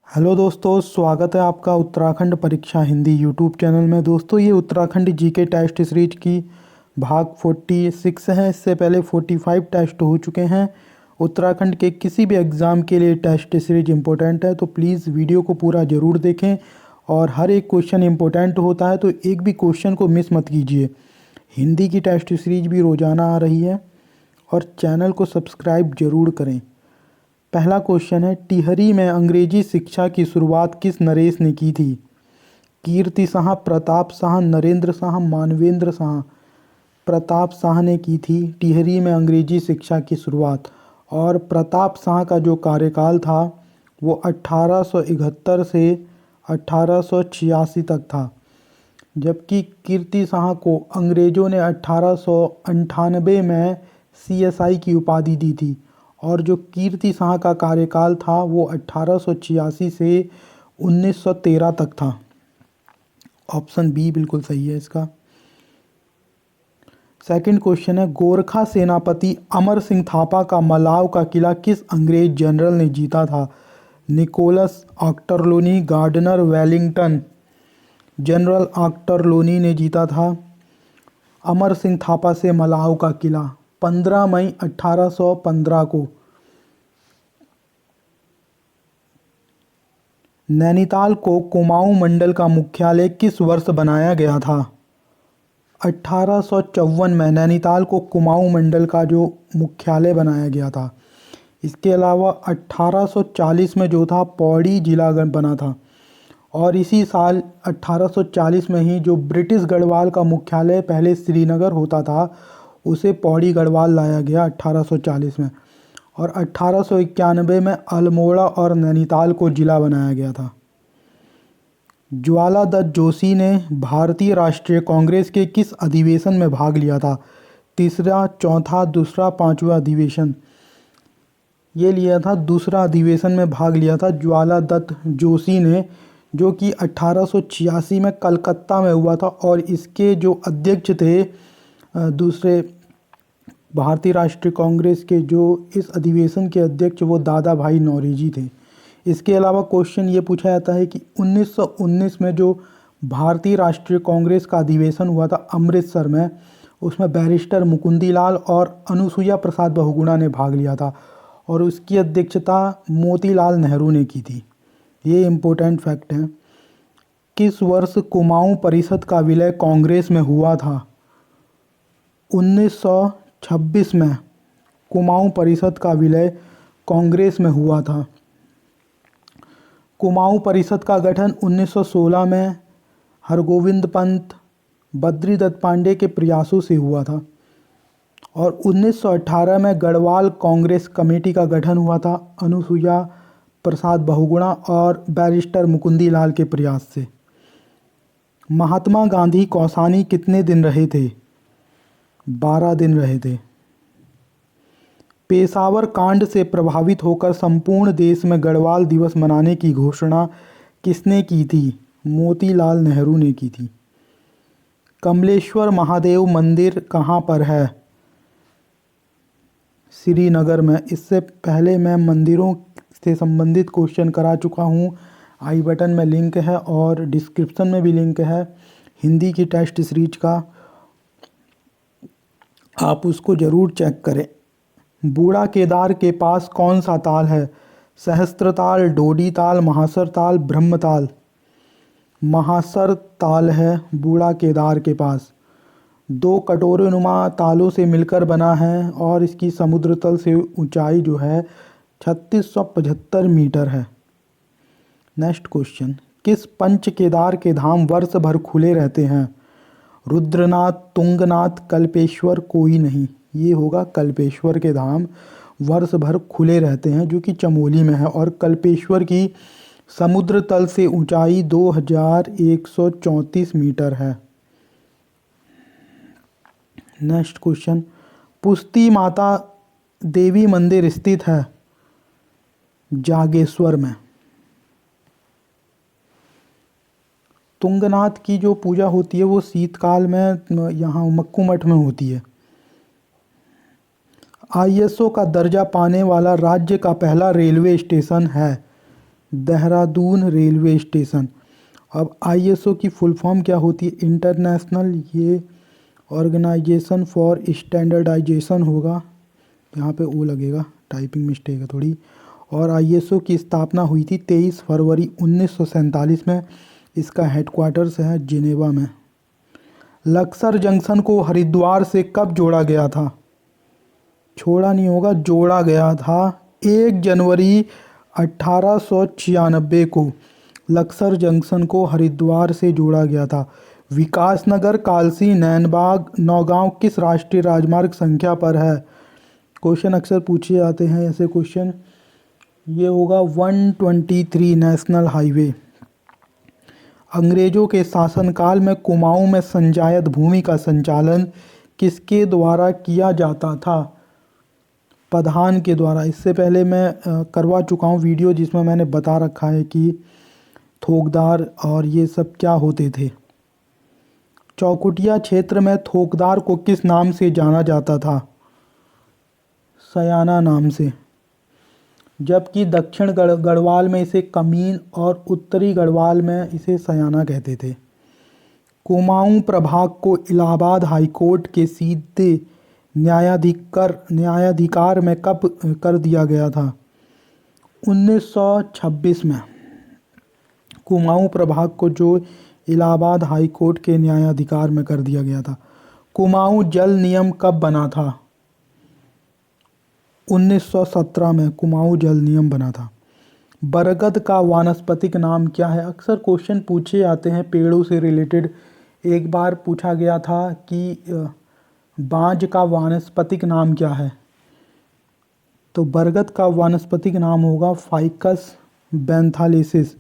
Hello दोस्तों, स्वागत है आपका उत्तराखंड परीक्षा हिंदी यूट्यूब चैनल में। दोस्तों, ये उत्तराखंड जीके टेस्ट सीरीज की भाग 46 है। इससे पहले 45 टेस्ट हो चुके हैं। उत्तराखंड के किसी भी एग्ज़ाम के लिए टेस्ट सीरीज इम्पोर्टेंट है, तो प्लीज़ वीडियो को पूरा ज़रूर देखें। और हर एक क्वेश्चन इम्पोर्टेंट होता है, तो एक भी क्वेश्चन को मिस मत कीजिए। हिंदी की टेस्ट सीरीज भी रोज़ाना आ रही है और चैनल को सब्सक्राइब ज़रूर करें। पहला क्वेश्चन है, टिहरी में अंग्रेजी शिक्षा की शुरुआत किस नरेश ने की थी? कीर्ति शाह, प्रताप शाह, नरेंद्र शाह, मानवेंद्र शाह। प्रताप शाह ने की थी टिहरी में अंग्रेजी शिक्षा की शुरुआत। और प्रताप शाह का जो कार्यकाल था वो 1871 से 1886 तक था, जबकि कीर्ति शाह को अंग्रेज़ों ने 1898 में सीएसआई की उपाधि दी थी। और जो कीर्ति शाह का कार्यकाल था वो 1886 से 1913 तक था। ऑप्शन बी बिल्कुल सही है इसका। सेकंड क्वेश्चन है, गोरखा सेनापति अमर सिंह थापा का मलाव का किला किस अंग्रेज जनरल ने जीता था? Nicholas Ochterlony, Gardner, Wellington. General Ochterlony ने जीता था अमर सिंह थापा से मलाव का किला 15 मई 1815 को। नैनीताल को कुमाऊं मंडल का मुख्यालय किस वर्ष बनाया गया था? 1854 में नैनीताल को कुमाऊं मंडल का जो मुख्यालय बनाया गया था। इसके अलावा 1840 में जो था पौड़ी जिला बना था। और इसी साल 1840 में ही जो ब्रिटिश गढ़वाल का मुख्यालय पहले श्रीनगर होता था, उसे पौड़ी गढ़वाल लाया गया 1840 में। और 1891 में अल्मोड़ा और नैनीताल को जिला बनाया गया था। ज्वाला दत्त जोशी ने भारतीय राष्ट्रीय कांग्रेस के किस अधिवेशन में भाग लिया था? तीसरा, चौथा, दूसरा, पांचवा अधिवेशन। ये लिया था दूसरा अधिवेशन में भाग लिया था ज्वाला दत्त जोशी ने, जो कि 1886 में कलकत्ता में हुआ था। और इसके जो अध्यक्ष थे दूसरे भारतीय राष्ट्रीय कांग्रेस के, जो इस अधिवेशन के अध्यक्ष, वो दादा भाई नौरोजी थे। इसके अलावा क्वेश्चन ये पूछा जाता है कि 1919 में जो भारतीय राष्ट्रीय कांग्रेस का अधिवेशन हुआ था अमृतसर में, उसमें बैरिस्टर मुकुंदी लाल और अनुसुईया प्रसाद बहुगुणा ने भाग लिया था। और उसकी अध्यक्षता मोतीलाल नेहरू ने की थी। ये इम्पोर्टेंट फैक्ट है। किस वर्ष कुमाऊं परिषद का विलय कांग्रेस में हुआ था? 1926 में कुमाऊं परिषद का विलय कांग्रेस में हुआ था। कुमाऊं परिषद का गठन 1916 में हरगोविंद पंत, बद्रीदत्त पांडे के प्रयासों से हुआ था। और 1918 में गढ़वाल कांग्रेस कमेटी का गठन हुआ था अनुसुईया प्रसाद बहुगुणा और बैरिस्टर मुकुंदी लाल के प्रयास से। महात्मा गांधी कौसानी कितने दिन रहे थे? 12 दिन रहे थे। पेशावर कांड से प्रभावित होकर संपूर्ण देश में गढ़वाल दिवस मनाने की घोषणा किसने की थी? मोतीलाल नेहरू ने की थी। कमलेश्वर महादेव मंदिर कहाँ पर है? श्रीनगर में। इससे पहले मैं मंदिरों से संबंधित क्वेश्चन करा चुका हूँ। आई बटन में लिंक है और डिस्क्रिप्शन में भी लिंक है हिंदी की टेस्ट सीरीज का, आप उसको ज़रूर चेक करें। बूढ़ा केदार के पास कौन सा ताल है? सहस्त्र ताल, डोडी ताल, महासर ताल, ब्रह्म ताल। महासर ताल है बूढ़ा केदार के पास। 2 कटोरे नुमा तालों से मिलकर बना है और इसकी समुद्र तल से ऊंचाई जो है 3675 मीटर है। नेक्स्ट क्वेश्चन, किस पंच केदार के धाम वर्ष भर खुले रहते हैं? रुद्रनाथ, तुंगनाथ, कल्पेश्वर, कोई नहीं। ये होगा कल्पेश्वर के धाम वर्ष भर खुले रहते हैं, जो कि चमोली में है। और कल्पेश्वर की समुद्र तल से ऊंचाई 2134 मीटर है। नेक्स्ट क्वेश्चन, पुष्टि माता देवी मंदिर स्थित है? जागेश्वर में। तुंगनाथ की जो पूजा होती है वो शीतकाल में यहाँ मक्कू मठ में होती है। आईएसओ का दर्जा पाने वाला राज्य का पहला रेलवे स्टेशन है? Dehradun railway station. अब आईएसओ की फुल फॉर्म क्या होती है? इंटरनेशनल, ये ऑर्गेनाइजेशन फॉर स्टैंडर्डाइजेशन होगा, यहाँ पे ओ लगेगा, टाइपिंग मिस्टेक है थोड़ी। और आईएसओ की स्थापना हुई थी 23 फरवरी 1947 में। इसका हेडक्वार्टर्स है जिनेवा में। लक्सर जंक्शन को हरिद्वार से कब जोड़ा गया था? छोड़ा नहीं होगा, जोड़ा गया था 1 जनवरी 1896 को। लक्सर जंक्शन को हरिद्वार से जोड़ा गया था। विकासनगर, कालसी, नैनबाग, नौगांव किस राष्ट्रीय राजमार्ग संख्या पर है? क्वेश्चन अक्सर पूछे जाते हैं ऐसे क्वेश्चन। ये होगा 123 नेशनल हाईवे। अंग्रेजों के शासनकाल में कुमाऊं में संजायत भूमि का संचालन किसके द्वारा किया जाता था? प्रधान के द्वारा। इससे पहले मैं करवा चुका हूँ वीडियो जिसमें मैंने बता रखा है कि थोकदार और ये सब क्या होते थे। चौकुटिया क्षेत्र में थोकदार को किस नाम से जाना जाता था? सयाना नाम से। जबकि दक्षिण गढ़वाल में इसे कमीन और उत्तरी गढ़वाल में इसे सयाना कहते थे। कुमाऊं प्रभाग को इलाहाबाद हाईकोर्ट के सीधे न्यायाधिकार में कब कर दिया गया था? 1926 में। कुमाऊं प्रभाग को जो इलाहाबाद हाईकोर्ट के न्यायाधिकार में कर दिया गया था। कुमाऊं जल नियम कब बना था? 1917 में कुमाऊं जल नियम बना था। बरगद का वानस्पतिक नाम क्या है? अक्सर क्वेश्चन पूछे जाते हैं पेड़ों से रिलेटेड। एक बार पूछा गया था कि बांज का वानस्पतिक नाम क्या है? तो बरगद का वानस्पतिक नाम होगा फाइकस बेंथालेसिस।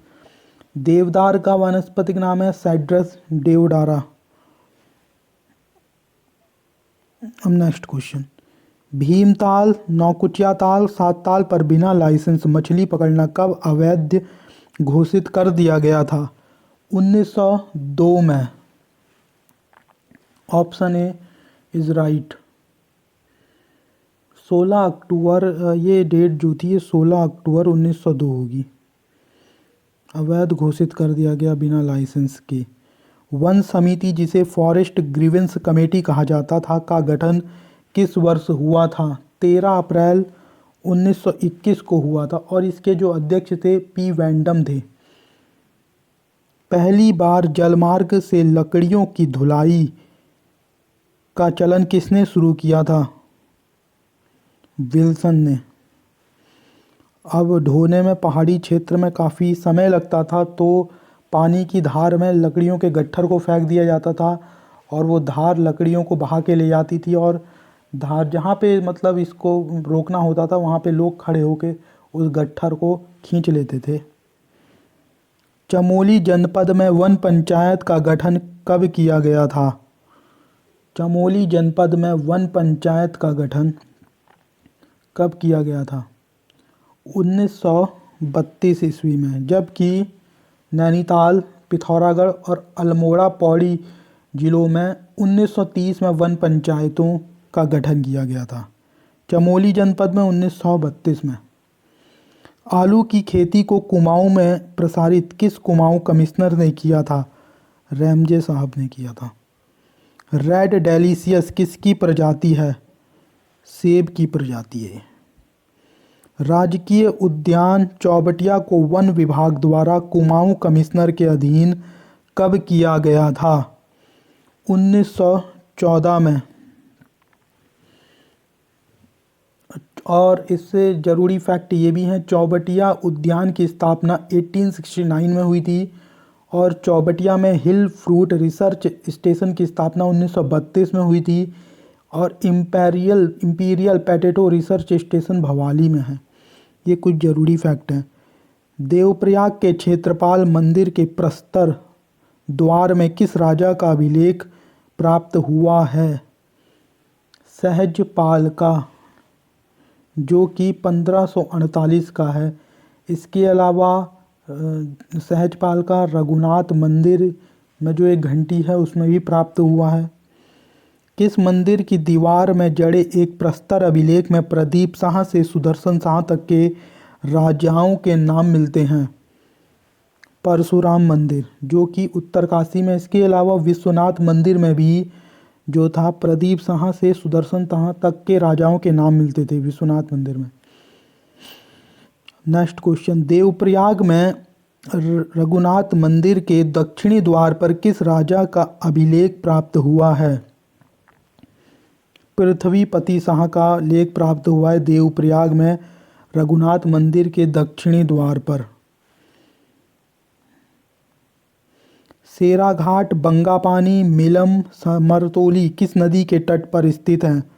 देवदार का वानस्पतिक नाम है साइड्रस डेओडारा। अब नेक्स्ट क्वेश्चन। भीमताल, नौकुचिया ताल, सात ताल पर बिना लाइसेंस मछली पकड़ना कब अवैध घोषित कर दिया गया था? 1902 में। Option A is right. 16 अक्टूबर, ये डेट जो थी ये 16 अक्टूबर 1902 होगी। अवैध घोषित कर दिया गया बिना लाइसेंस के। वन समिति, जिसे फॉरेस्ट ग्रीवेंस कमेटी कहा जाता था, का गठन किस वर्ष हुआ था? 13 अप्रैल 1921 को हुआ था और इसके जो अध्यक्ष थे पी वैंडम थे। पहली बार जलमार्ग से लकड़ियों की धुलाई का चलन किसने शुरू किया था? विल्सन ने। अब ढोने में पहाड़ी क्षेत्र में काफ़ी समय लगता था, तो पानी की धार में लकड़ियों के गट्ठर को फेंक दिया जाता था और वो धार लकड़ियों को बहा के ले जाती थी। और धार जहाँ पे मतलब इसको रोकना होता था वहाँ पे लोग खड़े होके उस गट्ठर को खींच लेते थे। चमोली जनपद में वन पंचायत का गठन कब किया गया था? चमोली जनपद में वन पंचायत का गठन कब किया गया था? 1932 ईस्वी में। जबकि नैनीताल, पिथौरागढ़ और अल्मोड़ा पौड़ी जिलों में 1930 में वन पंचायतों का गठन किया गया था। चमोली जनपद में 1932 में। आलू की खेती को कुमाऊं में प्रसारित किस कुमाऊं कमिश्नर ने किया था? रैमजे साहब ने किया था। रेड डेलिशियस किसकी प्रजाति है? सेब की प्रजाति है। राजकीय उद्यान चौबटिया को वन विभाग द्वारा कुमाऊं कमिश्नर के अधीन कब किया गया था? 1914 में। और इससे ज़रूरी फैक्ट ये भी हैं, चौबटिया उद्यान की स्थापना 1869 में हुई थी और चौबटिया में हिल फ्रूट रिसर्च स्टेशन की स्थापना 1932 में हुई थी और imperial potato research station Bhowali में है। ये कुछ ज़रूरी फैक्ट हैं। देवप्रयाग के क्षेत्रपाल मंदिर के प्रस्तर द्वार में किस राजा का अभिलेख प्राप्त हुआ है? सहजपाल का, जो कि 1548 का है। इसके अलावा सहजपाल का रघुनाथ मंदिर में जो एक घंटी है उसमें भी प्राप्त हुआ है। किस मंदिर की दीवार में जड़े एक प्रस्तर अभिलेख में प्रदीप शाह से सुदर्शन शाह तक के राजाओं के नाम मिलते हैं? परशुराम मंदिर जो कि उत्तरकाशी में। इसके अलावा विश्वनाथ मंदिर में भी जो था प्रदीप शाह से सुदर्शन शाह तक के राजाओं के नाम मिलते थे विश्वनाथ मंदिर में। नेक्स्ट क्वेश्चन, देवप्रयाग में रघुनाथ मंदिर के दक्षिणी द्वार पर किस राजा का अभिलेख प्राप्त हुआ है? पृथ्वीपति शाह का लेख प्राप्त हुआ है देवप्रयाग में रघुनाथ मंदिर के दक्षिणी द्वार पर। सेराघाट, बंगापानी, मिलम, समरतोली किस नदी के तट पर स्थित हैं?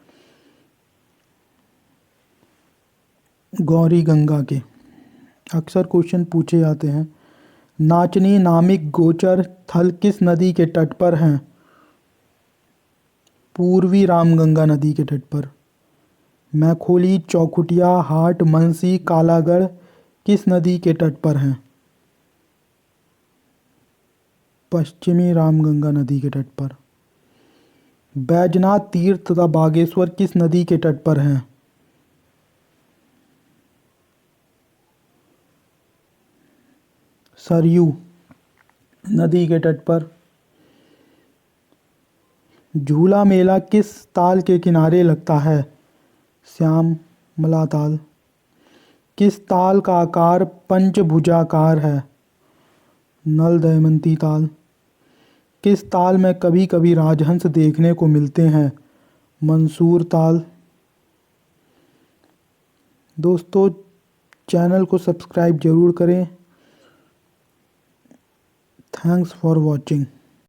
गौरी गंगा के। अक्सर क्वेश्चन पूछे जाते हैं। नाचनी नामिक गोचर स्थल किस नदी के तट पर हैं? पूर्वी रामगंगा नदी के तट पर। मैखोली, चौखुटिया, हाट, मनसी, कालागढ़ किस नदी के तट पर हैं? पश्चिमी रामगंगा नदी के तट पर। बैजनाथ तीर्थ तथा बागेश्वर किस नदी के तट पर हैं? सरयू नदी के तट पर। झूला मेला किस ताल के किनारे लगता है? श्यामला ताल। किस ताल का आकार पंचभुजाकार है? नल दमयंती ताल। किस ताल में कभी कभी राजहंस देखने को मिलते हैं? मंसूर ताल। दोस्तों, चैनल को सब्सक्राइब जरूर करें। Thanks for watching.